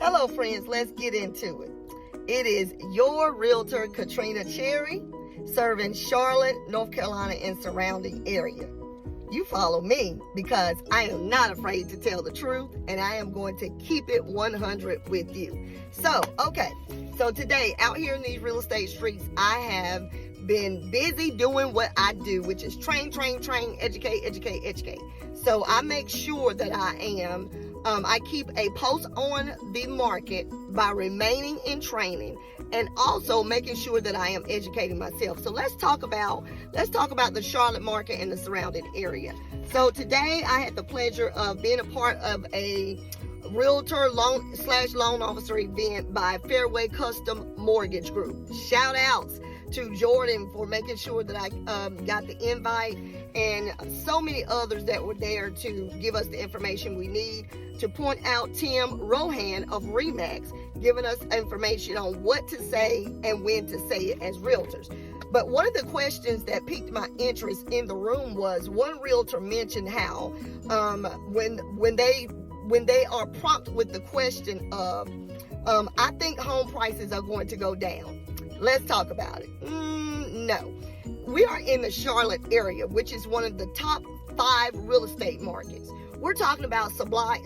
Hello friends, let's get into it. It is your realtor, Katrina Cherry, serving Charlotte, North Carolina and surrounding area. You follow me because I am not afraid to tell the truth and I am going to keep it 100 with you. So today out here in these real estate streets, I have been busy doing what I do, which is train, educate. So I make sure that I keep a pulse on the market by remaining in training and also making sure that I am educating myself. So let's talk about the Charlotte market and the surrounding area. So today I had the pleasure of being a part of a realtor loan officer event by Fairway Custom Mortgage Group. Shout outs to Jordan for making sure that I got the invite, and so many others that were there to give us the information we need. To point out Tim Rohan of Remax, giving us information on what to say and when to say it as realtors. But one of the questions that piqued my interest in the room was one realtor mentioned how when they are prompted with the question of I think home prices are going to go down. Let's talk about it. No. We are in the Charlotte area, which is one of the top 5 real estate markets. We're talking about supply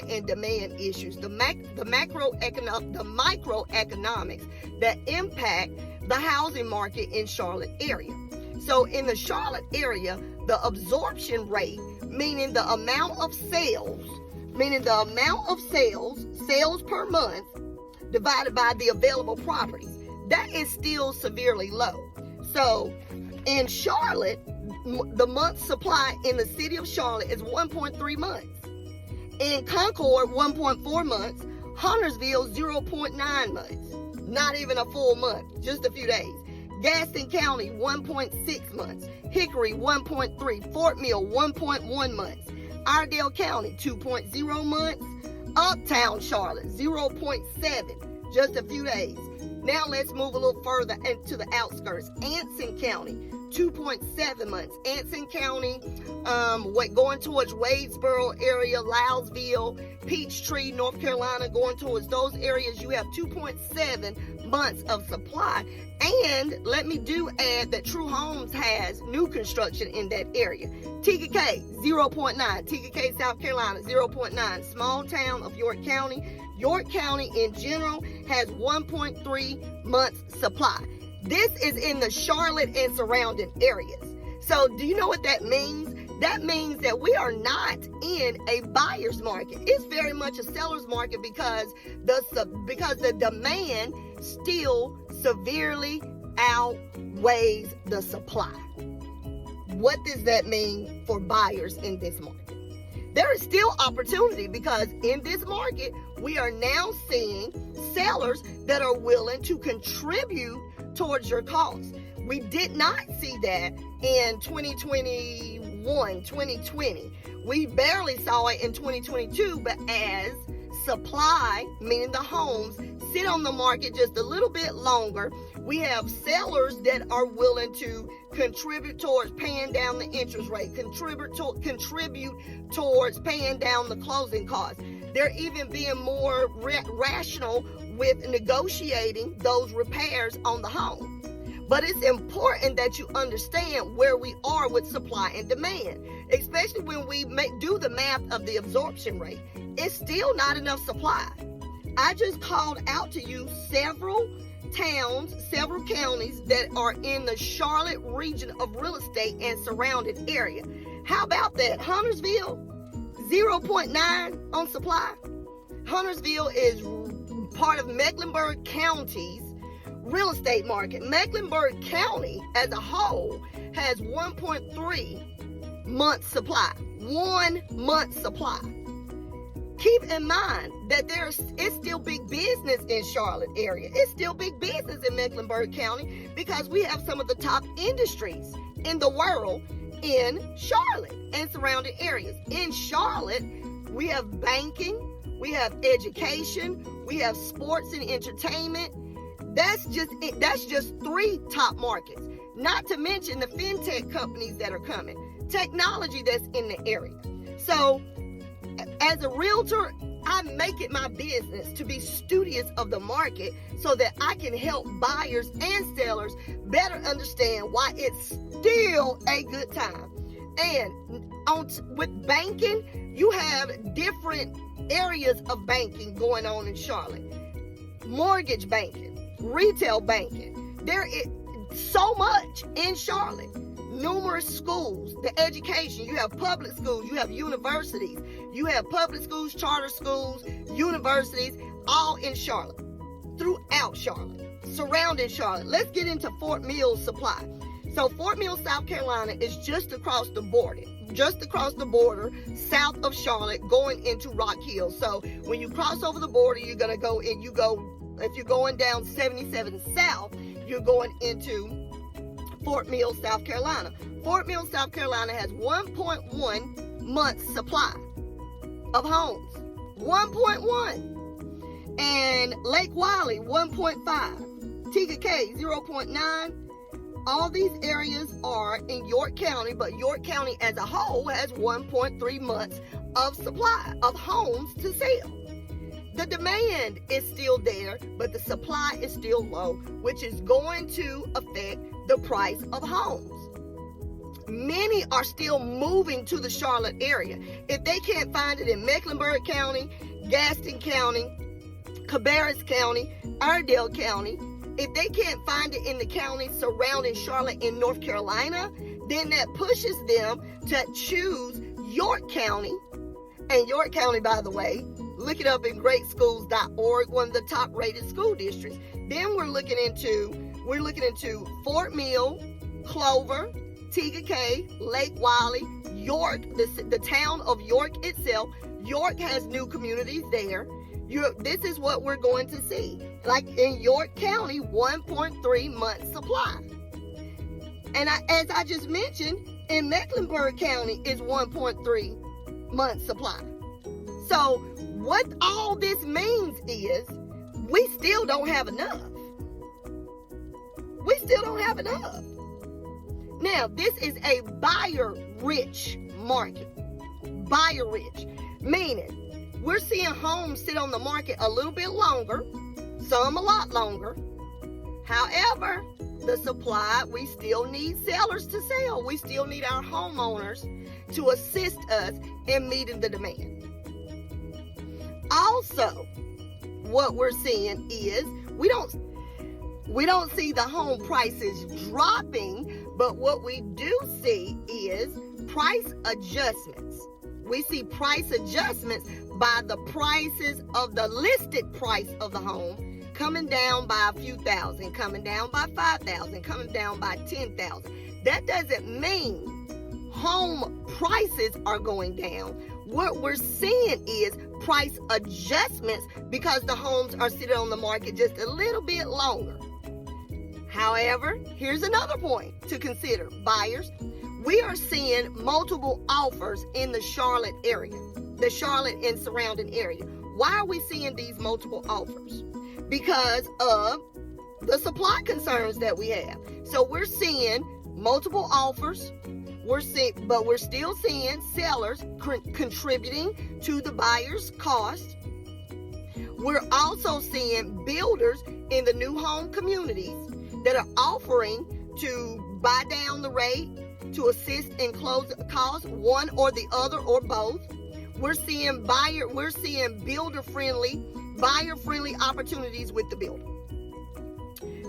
and demand issues, the microeconomics that impact the housing market in Charlotte area. So in the Charlotte area, the absorption rate, meaning the amount of sales per month divided by the available properties, that is still severely low. So in Charlotte, the month supply in the city of Charlotte is 1.3 months. In Concord, 1.4 months. Huntersville, 0.9 months. Not even a full month, just a few days. Gaston County, 1.6 months. Hickory, 1.3. Fort Mill, 1.1 months. Iredell County, 2.0 months. Uptown Charlotte, 0.7, just a few days. Now let's move a little further into the outskirts. Anson County, 2.7 months. Anson County, going towards Wadesboro area, Louisville, Peachtree, North Carolina, going towards those areas, you have 2.7 months of supply. And let me add that True Homes has new construction in that area. TKK, 0.9. TKK, South Carolina, 0.9. Small town of York County. York County in general has 1.3 months supply. This is in the Charlotte and surrounding areas. So do you know what that means? That means that we are not in a buyer's market. It's very much a seller's market because the demand still severely outweighs the supply. What does that mean for buyers in this market? There is still opportunity because in this market, we are now seeing sellers that are willing to contribute towards your costs. We did not see that in 2021, 2020. We barely saw it in 2022, but as supply, meaning the homes, sit on the market just a little bit longer, we have sellers that are willing to contribute towards paying down the interest rate, contribute towards paying down the closing costs. They're even being more rational with negotiating those repairs on the home. But it's important that you understand where we are with supply and demand, especially when we do the math of the absorption rate. It's still not enough supply. I just called out to you several towns, several counties that are in the Charlotte region of real estate and surrounding area. How about that? Huntersville, 0.9 on supply. Huntersville is part of Mecklenburg County's real estate market. Mecklenburg County as a whole has 1.3 months supply. 1 month supply. Keep in mind that it's still big business in Charlotte area. It's still big business in Mecklenburg County because we have some of the top industries in the world in Charlotte and surrounding areas. In Charlotte, we have banking, we have education, we have sports and entertainment. That's just 3 top markets. Not to mention the fintech companies that are coming, technology that's in the area. So as a realtor I make it my business to be studious of the market so that I can help buyers and sellers better understand why it's still a good time. And with banking, you have different areas of banking going on in Charlotte. Mortgage banking, retail banking. There is so much in Charlotte. Numerous schools, the education. You have public schools, you have universities, you have public schools, charter schools, universities, all in Charlotte, throughout Charlotte, surrounding Charlotte. Let's get into Fort Mill Supply. So Fort Mill, South Carolina is just across the border, south of Charlotte, going into Rock Hill. So when you cross over the border, you're going to go in, if you're going down 77 South, you're going into Fort Mill, South Carolina. Fort Mill, South Carolina has 1.1 months supply of homes. 1.1. And Lake Wylie, 1.5. Tega Cay, 0.9. All these areas are in York County, but York County as a whole has 1.3 months of supply of homes to sell. The demand is still there, but the supply is still low, which is going to affect the price of homes. Many are still moving to the Charlotte area. If they can't find it in Mecklenburg County, Gaston County, Cabarrus County, Iredell County, if they can't find it in the counties surrounding Charlotte in North Carolina, then that pushes them to choose York County. And York County, by the way, look it up in greatschools.org, one of the top rated school districts. Then we're looking into Fort Mill, Clover, Tega Cay, Lake Wylie, York, the town of York itself. York has new communities there. This is what we're going to see. Like in York County, 1.3 months supply. And as I just mentioned, in Mecklenburg County is 1.3 months supply. So what all this means is we still don't have enough. We still don't have enough. Now, this is a buyer-rich market. Buyer-rich, meaning we're seeing homes sit on the market a little bit longer, some a lot longer. However, the supply, we still need sellers to sell. We still need our homeowners to assist us in meeting the demand. Also, what we're seeing is we don't see the home prices dropping, but what we do see is price adjustments. We see price adjustments by the prices of the listed price of the home coming down by a few thousand, coming down by 5,000, coming down by 10,000. That doesn't mean home prices are going down. What we're seeing is price adjustments because the homes are sitting on the market just a little bit longer. However, here's another point to consider, buyers. We are seeing multiple offers in the Charlotte area, the Charlotte and surrounding area. Why are we seeing these multiple offers? Because of the supply concerns that we have. So we're seeing multiple offers. But we're still seeing sellers contributing to the buyer's cost. We're also seeing builders in the new home communities that are offering to buy down the rate to assist in close costs, one or the other or both. We're seeing buyer-friendly opportunities with the builder.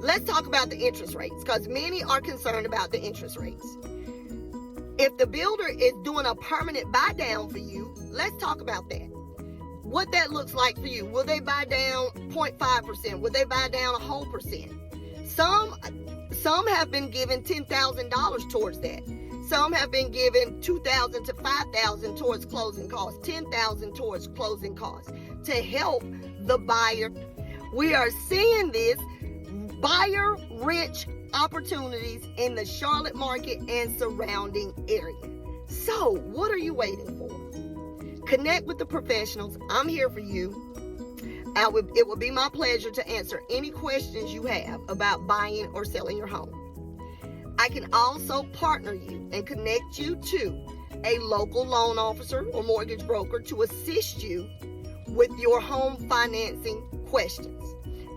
Let's talk about the interest rates, because many are concerned about the interest rates. If the builder is doing a permanent buy down for you, let's talk about that. What that looks like for you. Will they buy down 0.5%? Will they buy down a whole percent? Some have been given $10,000 towards that. Some have been given $2,000 to $5,000 towards closing costs, $10,000 towards closing costs to help the buyer. We are seeing this buyer-rich opportunities in the Charlotte market and surrounding area. So, what are you waiting for? Connect with the professionals. I'm here for you. It will be my pleasure to answer any questions you have about buying or selling your home. I can also partner you and connect you to a local loan officer or mortgage broker to assist you with your home financing questions.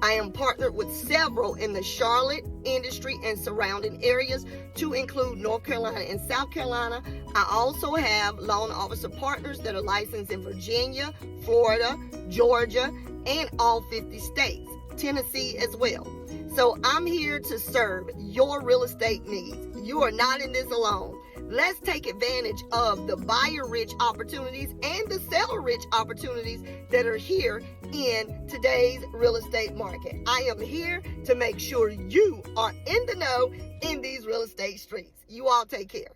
I am partnered with several in the Charlotte industry and surrounding areas, to include North Carolina and South Carolina. I also have loan officer partners that are licensed in Virginia, Florida, Georgia, and all 50 states, Tennessee as well. So I'm here to serve your real estate needs. You are not in this alone. Let's take advantage of the buyer-rich opportunities and the seller-rich opportunities that are here in today's real estate market. I am here to make sure you are in the know in these real estate streets. You all take care.